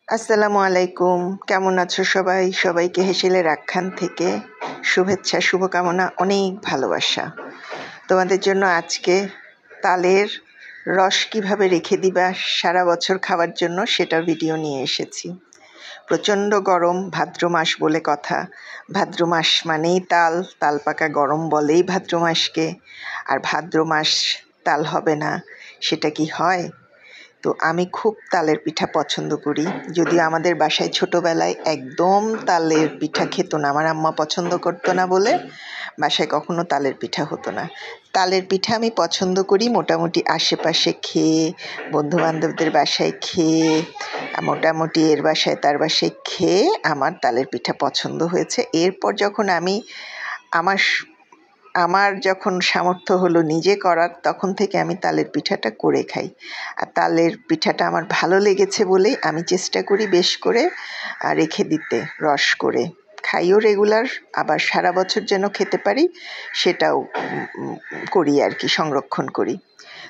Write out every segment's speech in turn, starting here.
আসসালামু আলাইকুম। কেমন আছো সবাই? সবাইকে হেসেলের আখ্যান থেকে শুভেচ্ছা, শুভকামনা, অনেক ভালোবাসা। তোমাদের জন্য আজকে তালের রস কিভাবে রেখে দিবা সারা বছর খাওয়ার জন্য সেটার ভিডিও নিয়ে এসেছি। প্রচণ্ড গরম, ভাদ্র মাস বলে কথা। ভাদ্র মাস মানেই তাল, তাল পাকা গরম বলেই ভাদ্র মাসকে। আর ভাদ্র মাস তাল হবে না, সেটা কি হয়? তো আমি খুব তালের পিঠা পছন্দ করি, যদিও আমাদের বাসায় ছোটোবেলায় একদম তালের পিঠা খেত না, আমার আম্মা পছন্দ করতো না বলে বাসায় কখনো তালের পিঠা হতো না। তালের পিঠা আমি পছন্দ করি মোটামুটি আশেপাশে খেয়ে, বন্ধুবান্ধবদের বাসায় খেয়ে, মোটামুটি এর বাসায় তার বাসায় খেয়ে আমার তালের পিঠা পছন্দ হয়েছে। এরপর যখন আমি আমার আমার যখন সামর্থ্য হলো নিজে করার, তখন থেকে আমি তালের পিঠাটা করে খাই। আর তালের পিঠাটা আমার ভালো লেগেছে বলেই আমি চেষ্টা করি বেশ করে রেখে দিতে, রস করে খাইও রেগুলার, আবার সারা বছর যেন খেতে পারি সেটাও করি আর কি, সংরক্ষণ করি।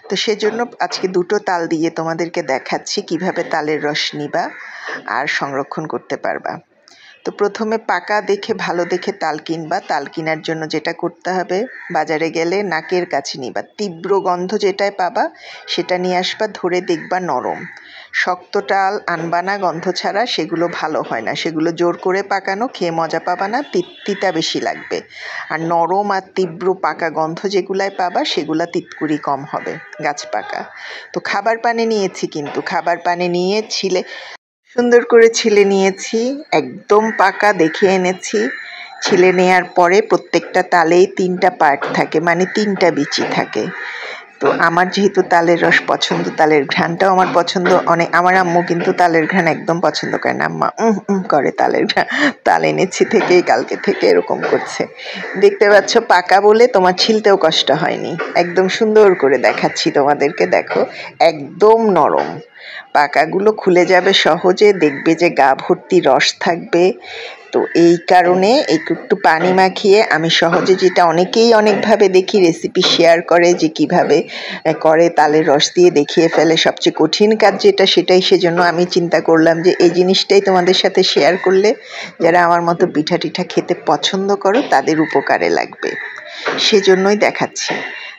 তো সেজন্য আজকে দুটো তাল দিয়ে তোমাদেরকে দেখাচ্ছি কিভাবে তালের রস নিবা আর সংরক্ষণ করতে পারবা। তো প্রথমে পাকা দেখে, ভালো দেখে তাল কিনবা। তাল কেনার জন্য যেটা করতে হবে, বাজারে গেলে নাকের কাছে নিবা, তীব্র গন্ধ যেটায় পাবা সেটা নিয়ে আসবা, ধরে দেখবা নরম। শক্ত তাল আনবা না গন্ধ ছাড়া, সেগুলো ভালো হয় না, সেগুলো জোর করে পাকানো, খেয়ে মজা পাবা না, তিতা বেশি লাগবে। আর নরম আর তীব্র পাকা গন্ধ যেগুলায় পাবা সেগুলা তিতকুড়ি কম হবে, গাছ পাকা। তো খাবার পানি নিয়েছি, কিন্তু খাবার পানি নিয়ে ছিলে সুন্দর করে ছিলে নিয়েছি, একদম পাকা দেখে এনেছি। ছিলে নেওয়ার পরে প্রত্যেকটা তালেই 3টা পার্ট থাকে, মানে 3টা বিচি থাকে। তো আমার যেহেতু তালের রস পছন্দ, তালের ঘ্রাণটাও আমার পছন্দ অনেক। আমার আম্মু কিন্তু তালের ঘ্রাণ একদম পছন্দ করে না, আম্মা করে তালের ঘ্রাণ। তাল এনেছি থেকেই কালকে থেকে এরকম করছে। দেখতে পাচ্ছ পাকা বলে তোমার ছিলতেও কষ্ট হয়নি, একদম সুন্দর করে দেখাচ্ছি তোমাদেরকে, দেখো একদম নরম। পাকাগুলো খুলে যাবে সহজে, দেখবে যে গা ভর্তি রস থাকবে। তো এই কারণে একটু পানি মাখিয়ে আমি সহজে, যেটা অনেকেই অনেকভাবে দেখি রেসিপি শেয়ার করে যে কিভাবে করে, তালের রস দিয়ে দেখিয়ে ফেলে, সবচেয়ে কঠিন কাজ যেটা সেটাই। সেজন্য আমি চিন্তা করলাম যে এই জিনিসটাই তোমাদের সাথে শেয়ার করলে যারা আমার মতো পিঠা টিঠা খেতে পছন্দ করো তাদের উপকারে লাগবে, সেজন্যই দেখাচ্ছি।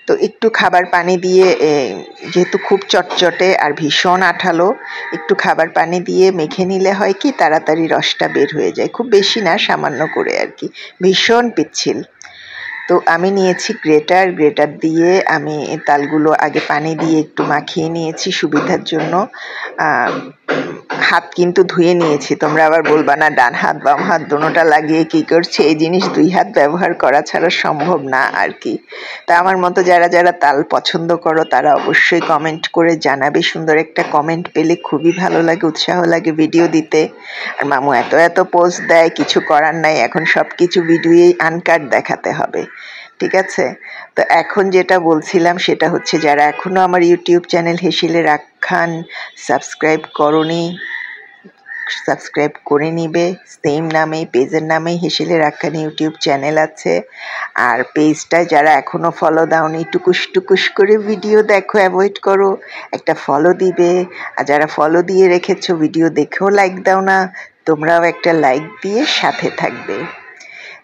তো একটু খাবার পানি দিয়ে, যেহেতু খুব চটচটে আর ভীষণ আঠালো, একটু খাবার পানি দিয়ে মেখে নিলে হয় কি তাড়াতাড়ি রসটা বের হয়ে যায়, খুব বেশি না, সামান্য করে আর কি, ভীষণ পিচ্ছিল। তো আমি নিয়েছি গ্রেটার, গ্রেটার দিয়ে আমি তালগুলো আগে পানি দিয়ে একটু মাখিয়ে নিয়েছি সুবিধার জন্য। হাত কিন্তু ধুয়ে নিয়েছি, তোমরা আবার বলবা না ডান হাত বাম হাত দোনোটা লাগিয়ে কি করছে, এই জিনিস 2 হাত ব্যবহার করা ছাড়া সম্ভব না আর কি। তা আমার মতো যারা যারা তাল পছন্দ করো তারা অবশ্যই কমেন্ট করে জানাবে, সুন্দর একটা কমেন্ট পেলে খুবই ভালো লাগে, উৎসাহ লাগে ভিডিও দিতে। আর মামু এত এত পোস্ট দেয়, কিছু করার নাই, এখন সব কিছু ভিডিওই আনকাট দেখাতে হবে, ঠিক আছে? তো এখন যেটা বলছিলাম সেটা হচ্ছে, যারা এখনও আমার ইউটিউব চ্যানেল হেসেলের আখ্যান সাবস্ক্রাইব করোনি, সাবস্ক্রাইব করে নিবে। সেম নামে, পেজের নামে হেসেলের আখ্যান ইউটিউব চ্যানেল আছে। আর পেজটায় যারা এখনও ফলো দাওনি, টুকুস টুকুস করে ভিডিও দেখো, অ্যাভয়েড করো, একটা ফলো দিবে। আর যারা ফলো দিয়ে রেখেছো ভিডিও দেখেও লাইক দাও না, তোমরাও একটা লাইক দিয়ে সাথে থাকবে।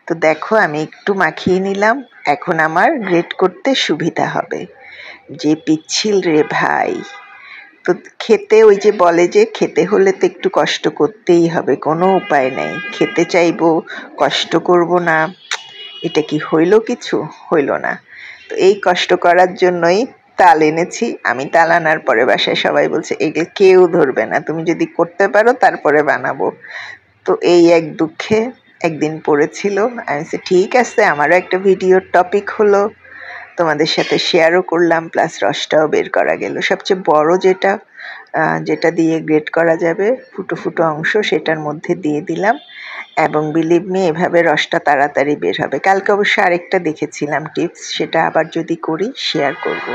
তো দেখো আমি একটু মাখিয়ে নিলাম, এখন আমার গ্রেট করতে সুবিধা হবে। যে পিচ্ছিল রে ভাই! তো খেতে, ওই যে বলে যে খেতে হলে তো একটু কষ্ট করতেই হবে, কোনো উপায় নেই, খেতে চাইবো, কষ্ট করব না, এটা কি হইল? কিছু হইল না। তো এই কষ্ট করার জন্যই তাল এনেছি। আমি তাল আনার পরে বাসায় সবাই বলছে এগুলো কেউ ধরবে না, তুমি যদি করতে পারো তারপরে বানাবো। তো এই এক দুঃখে একদিন পড়েছিল, আমি বলছি ঠিক আছে, আমারও একটা ভিডিওর টপিক হলো, তোমাদের সাথে শেয়ারও করলাম, প্লাস রসটাও বের করা গেল। সবচেয়ে বড় যেটা দিয়ে গ্রেট করা যাবে, ফুটো ফুটো অংশ, সেটার মধ্যে দিয়ে দিলাম, এবং বিলিভ মি এভাবে রসটা তাড়াতাড়ি বের হবে। কালকে অবশ্য আরেকটা দেখেছিলাম টিপস, সেটা আবার যদি করি শেয়ার করব।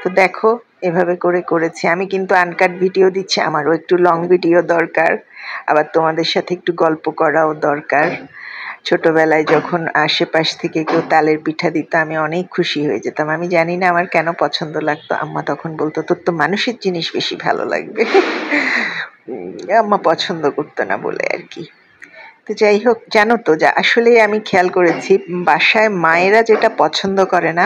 তো দেখো এভাবে করে করেছি আমি, কিন্তু আনকাট ভিডিও দিচ্ছি, আমারও একটু লং ভিডিও দরকার, আবার তোমাদের সাথে একটু গল্প করাও দরকার। ছোটবেলায় যখন আশেপাশ থেকে কেউ তালের পিঠা দিত আমি অনেক খুশি হয়ে যেতাম, আমি জানি না আমার কেন পছন্দ লাগতো, আম্মা তখন বলতো তোর তো মানুষের জিনিস বেশি ভালো লাগবে। আম্মা পছন্দ করতো না বলে আর কি। তো যাই হোক, জানো তো যা আসলে আমি খেয়াল করেছি বাসায় মায়েরা যেটা পছন্দ করে না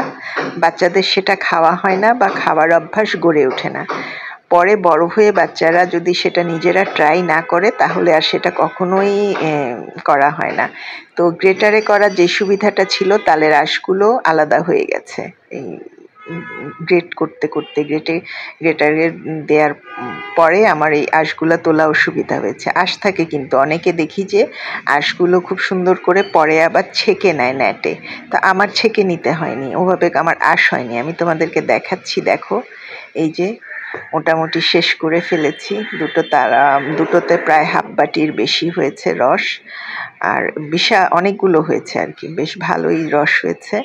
বাচ্চাদের সেটা খাওয়া হয় না বা খাওয়ার অভ্যাস গড়ে ওঠে না। পরে বড় হয়ে বাচ্চারা যদি সেটা নিজেরা ট্রাই না করে তাহলে আর সেটা কখনোই করা হয় না। তো গ্রেটারে করার যে সুবিধাটা ছিল তালের আঁশগুলো আলাদা হয়ে গেছে এই গ্রেট করতে করতে গ্রেটারে দেওয়ার পরে আমার এই আঁশগুলো তোলাও সুবিধা হয়েছে। আঁশ থাকে কিন্তু অনেকে দেখি যে আঁশগুলো খুব সুন্দর করে পরে আবার ছেঁকে নেয় ন্যাটে, তো আমার ছেঁকে নিতে হয়নি, ওভাবে আমার আঁশ হয়নি। আমি তোমাদেরকে দেখাচ্ছি, দেখো এই যে মোটামুটি শেষ করে ফেলেছি। দুটোতে প্রায় হাফ বাটির বেশি হয়েছে রস, আর অনেকগুলো হয়েছে আর কি, বেশ ভালোই রস হয়েছে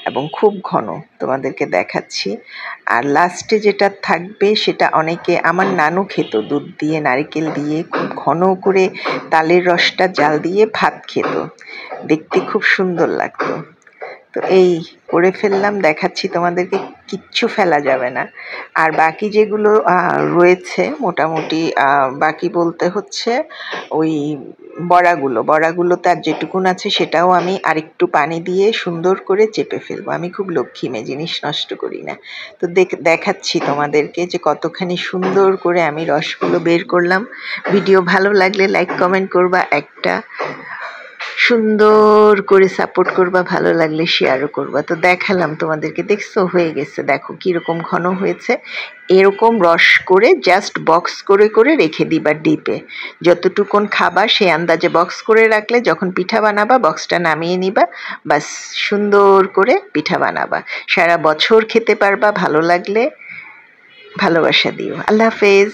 এবং খুব ঘন, তোমাদেরকে দেখাচ্ছি। আর লাস্টে যেটা থাকবে সেটা অনেকে, আমার নানু খেত দুধ দিয়ে নারকেল দিয়ে খুব ঘন করে তালের রসটা জাল দিয়ে ভাত খেত, দেখতে খুব সুন্দর লাগতো। তো এই করে ফেললাম, দেখাচ্ছি তোমাদেরকে, কিচ্ছু ফেলা যাবে না। আর বাকি যেগুলো রয়েছে মোটামুটি বাকি বলতে হচ্ছে ওই বড়াগুলো তার যেটুকুন আছে সেটাও আমি আরেকটু পানি দিয়ে সুন্দর করে চেপে ফেলবো। আমি খুব লক্ষ্মী মেয়ে, জিনিস নষ্ট করি না। তো দেখাচ্ছি তোমাদেরকে যে কতখানি সুন্দর করে আমি রসগুলো বের করলাম। ভিডিও ভালো লাগলে লাইক কমেন্ট করবা, একটা সুন্দর করে সাপোর্ট করবা, ভালো লাগলে শেয়ারও করবা। তো দেখালাম তোমাদেরকে, দেখছো হয়ে গেছে, দেখো কিরকম ঘন হয়েছে। এরকম রস করে জাস্ট বক্স করে করে রেখে দিবা ডিপে, যতটুকুন খাবা সেই আন্দাজে বক্স করে রাখলে যখন পিঠা বানাবা বক্সটা নামিয়ে নিবা, বাস সুন্দর করে পিঠা বানাবা, সারা বছর খেতে পারবা। ভালো লাগলে ভালোবাসা দিও। আল্লাহ হাফেজ।